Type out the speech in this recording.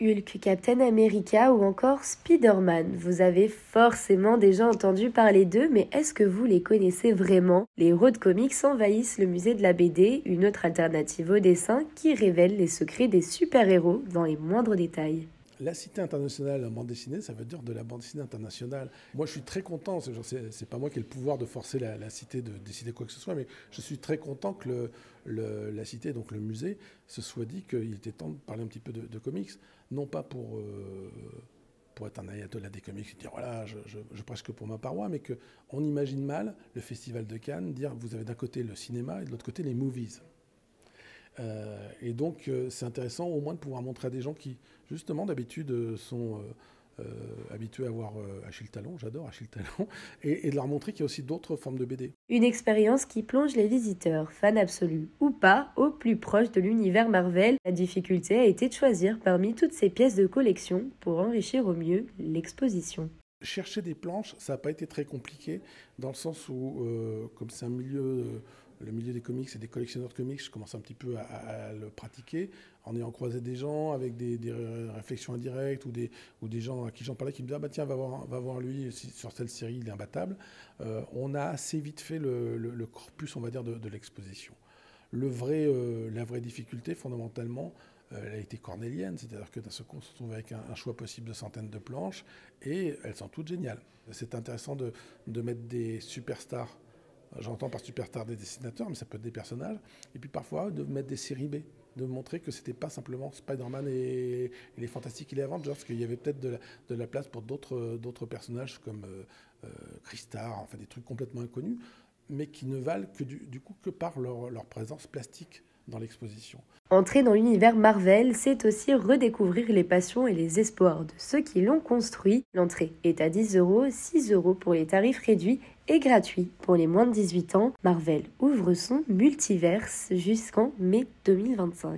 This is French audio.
Hulk, Captain America ou encore Spider-Man. Vous avez forcément déjà entendu parler d'eux, mais est-ce que vous les connaissez vraiment? Les héros de comics envahissent le musée de la BD, une autre alternative au dessin qui révèle les secrets des super-héros dans les moindres détails. La Cité internationale en bande dessinée, ça veut dire de la bande dessinée internationale. Moi, je suis très content, c'est pas moi qui ai le pouvoir de forcer la Cité de décider quoi que ce soit, mais je suis très content que la Cité, donc le musée, se soit dit qu'il était temps de parler un petit peu de comics, non pas pour être un ayatollah des comics et dire voilà, je prêche que pour ma paroi, mais qu'on imagine mal le Festival de Cannes dire vous avez d'un côté le cinéma et de l'autre côté les movies. Et donc, c'est intéressant au moins de pouvoir montrer à des gens qui, justement, d'habitude, sont habitués à voir Achille Talon, j'adore Achille Talon, et de leur montrer qu'il y a aussi d'autres formes de BD. Une expérience qui plonge les visiteurs, fans absolus ou pas, au plus proche de l'univers Marvel. La difficulté a été de choisir parmi toutes ces pièces de collection pour enrichir au mieux l'exposition. Chercher des planches, ça n'a pas été très compliqué, dans le sens où, comme c'est un milieu, le milieu des comics et des collectionneurs de comics, je commence un petit peu à le pratiquer, en ayant croisé des gens avec des réflexions indirectes ou des gens à qui j'en parlais qui me disaient « Ah bah tiens, va voir lui, sur telle série, il est imbattable ». On a assez vite fait le corpus, on va dire, de l'exposition. La vraie difficulté, fondamentalement, elle a été cornélienne, c'est-à-dire que d'un seul coup, on se retrouve avec un choix possible de centaines de planches, et elles sont toutes géniales. C'est intéressant de mettre des superstars, j'entends par superstars des dessinateurs, mais ça peut être des personnages, et puis parfois de mettre des séries B, de montrer que c'était pas simplement Spider-Man et les Fantastiques et les Avengers, parce qu'il y avait peut-être de la place pour d'autres personnages comme Crystar, enfin des trucs complètement inconnus, mais qui ne valent que du coup que par leur présence plastique dans l'exposition. Entrer dans l'univers Marvel, c'est aussi redécouvrir les passions et les espoirs de ceux qui l'ont construit. L'entrée est à 10 €, 6 € pour les tarifs réduits et gratuit pour les moins de 18 ans. Marvel ouvre son multiverse jusqu'en mai 2025.